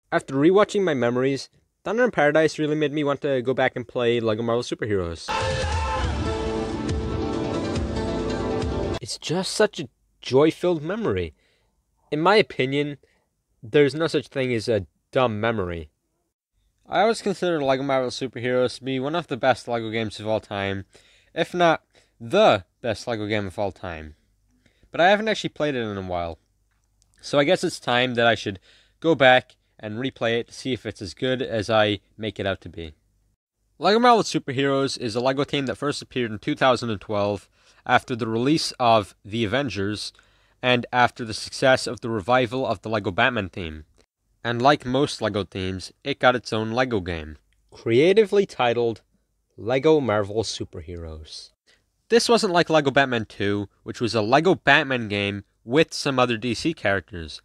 After rewatching my memories, Thunder in Paradise really made me want to go back and play LEGO Marvel Superheroes. It's just such a joy-filled memory. In my opinion, there's no such thing as a dumb memory. I always consider LEGO Marvel Superheroes to be one of the best LEGO games of all time, if not the best LEGO game of all time. But I haven't actually played it in a while. So I guess it's time that I should go back and replay it to see if it's as good as I make it out to be. LEGO Marvel Superheroes is a LEGO team that first appeared in 2012 after the release of The Avengers and after the success of the revival of the LEGO Batman theme. And like most LEGO themes, it got its own LEGO game, creatively titled LEGO Marvel Superheroes. This wasn't like LEGO Batman 2, which was a LEGO Batman game with some other DC characters.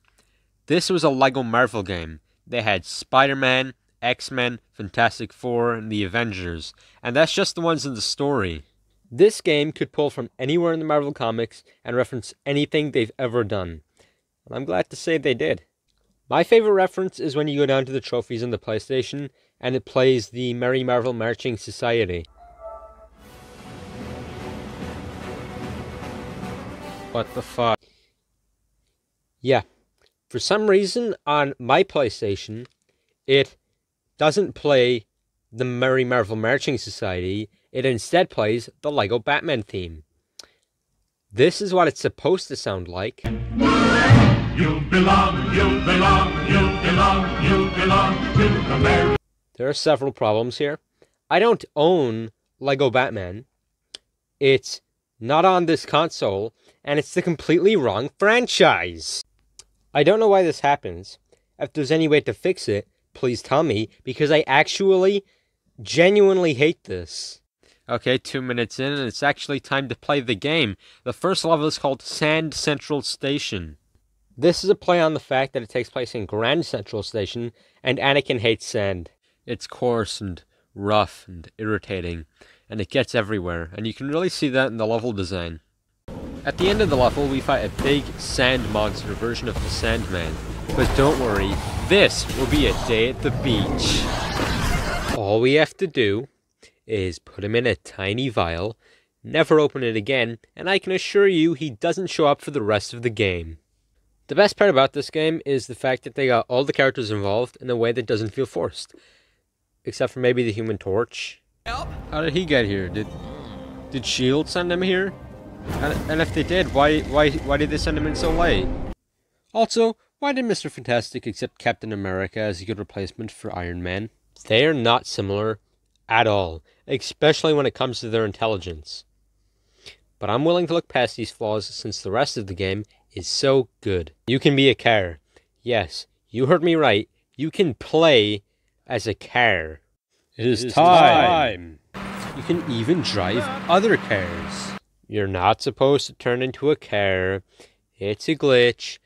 This was a LEGO Marvel game. They had Spider-Man, X-Men, Fantastic Four, and the Avengers, and that's just the ones in the story. This game could pull from anywhere in the Marvel comics and reference anything they've ever done. And I'm glad to say they did. My favorite reference is when you go down to the trophies on the PlayStation and it plays the Merry Marvel Marching Society. What the fuck? Yeah, for some reason on my PlayStation, it doesn't play the Merry Marvel Marching Society. It instead plays the LEGO Batman theme. This is what it's supposed to sound like. You belong to the Merry. There are several problems here. I don't own LEGO Batman. It's not on this console, and it's the completely wrong franchise. I don't know why this happens. If there's any way to fix it, please tell me, because I actually, genuinely hate this. Okay, 2 minutes in, and it's actually time to play the game. The first level is called Sand Central Station. This is a play on the fact that it takes place in Grand Central Station, and Anakin hates sand. It's coarse and rough and irritating, and it gets everywhere, and you can really see that in the level design. At the end of the level, we fight a big sand monster version of the Sandman. But don't worry, this will be a day at the beach. All we have to do is put him in a tiny vial, never open it again, and I can assure you he doesn't show up for the rest of the game. The best part about this game is the fact that they got all the characters involved in a way that doesn't feel forced. Except for maybe the Human Torch. How did he get here? Did S.H.I.E.L.D. send him here? And if they did, why did they send him in so late? Also, why did Mr. Fantastic accept Captain America as a good replacement for Iron Man? They are not similar at all, especially when it comes to their intelligence. But I'm willing to look past these flaws since the rest of the game is so good. You can be a car. Yes, you heard me right. You can play as a car. It is time. You can even drive other cars. You're not supposed to turn into a car. It's a glitch.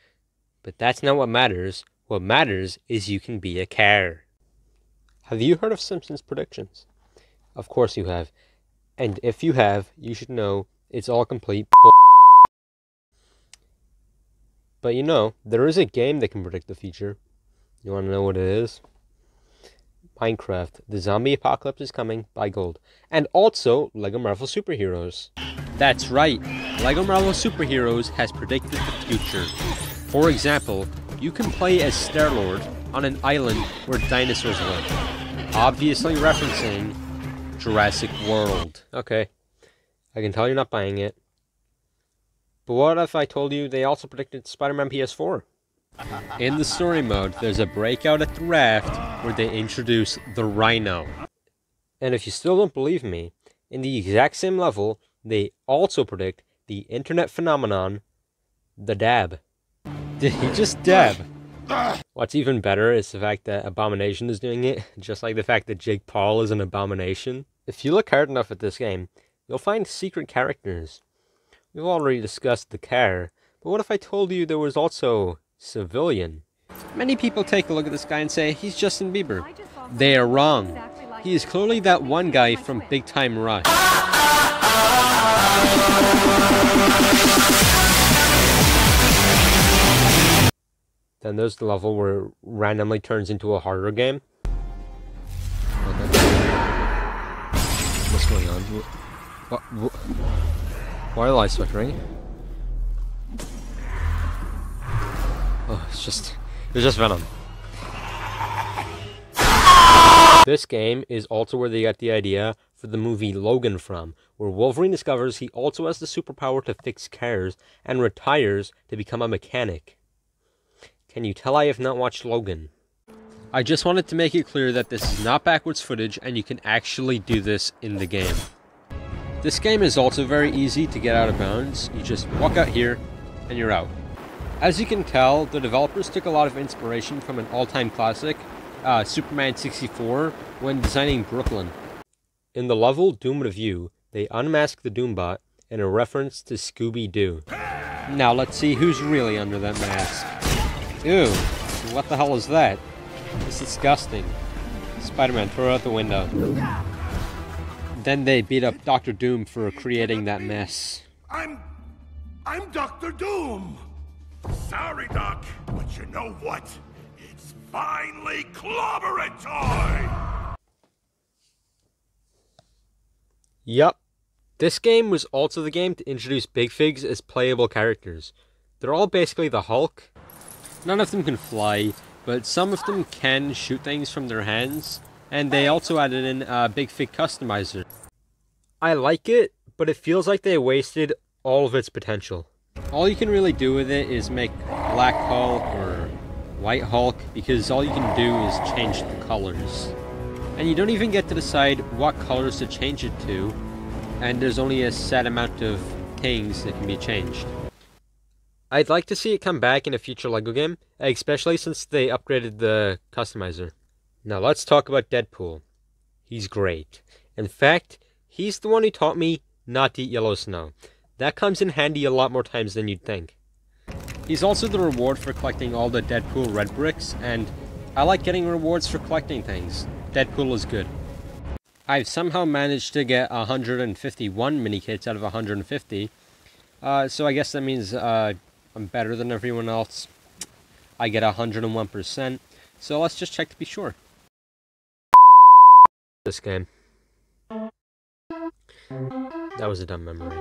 But that's not what matters. What matters is you can be a car. Have you heard of Simpsons predictions? Of course you have. And if you have, you should know it's all complete bull. But you know, there is a game that can predict the future. You want to know what it is? Minecraft. The zombie apocalypse is coming. Buy gold. And also, LEGO Marvel Superheroes. That's right. LEGO Marvel Superheroes has predicted the future. For example, you can play as Star-Lord on an island where dinosaurs live. Obviously referencing Jurassic World. Okay, I can tell you're not buying it. But what if I told you they also predicted Spider-Man PS4? In the story mode, there's a breakout at the raft where they introduce the Rhino. And if you still don't believe me, in the exact same level, they also predict the internet phenomenon, the dab. Did he just dab? What's even better is the fact that Abomination is doing it, just like the fact that Jake Paul is an abomination. If you look hard enough at this game, you'll find secret characters. We've already discussed the car, but what if I told you there was also Civilian? Many people take a look at this guy and say, he's Justin Bieber. They are wrong. He is clearly that one guy from Big Time Rush. Then there's the level where it randomly turns into a harder game. Okay. What's going on? What? Why are the lights flickering? Oh, it's just Venom. This game is also where they got the idea for the movie Logan from, where Wolverine discovers he also has the superpower to fix cars and retires to become a mechanic. Can you tell I have not watched Logan? I just wanted to make it clear that this is not backwards footage and you can actually do this in the game. This game is also very easy to get out of bounds. You just walk out here and you're out. As you can tell, the developers took a lot of inspiration from an all-time classic, Superman 64, when designing Brooklyn. In the level Doom Review, they unmask the Doombot in a reference to Scooby-Doo. Now let's see who's really under that mask. Ew, what the hell is that? It's disgusting. Spider-Man, throw it out the window. Then they beat up Dr. Doom for creating that mess. I'm Dr. Doom! Sorry, Doc, but you know what? It's finally clobbering time! Yup. This game was also the game to introduce Big Figs as playable characters. They're all basically the Hulk. None of them can fly, but some of them can shoot things from their hands, and they also added in a Big Fig customizer. I like it, but it feels like they wasted all of its potential. All you can really do with it is make Black Hulk or White Hulk, because all you can do is change the colors. And you don't even get to decide what colors to change it to, and there's only a set amount of things that can be changed. I'd like to see it come back in a future LEGO game, especially since they upgraded the customizer. Now let's talk about Deadpool. He's great. In fact, he's the one who taught me not to eat yellow snow. That comes in handy a lot more times than you'd think. He's also the reward for collecting all the Deadpool red bricks, and I like getting rewards for collecting things. Deadpool is good. I've somehow managed to get 151 mini-kits out of 150, so I guess that means I'm better than everyone else. I get 101%, so let's just check to be sure. This game. That was a dumb memory.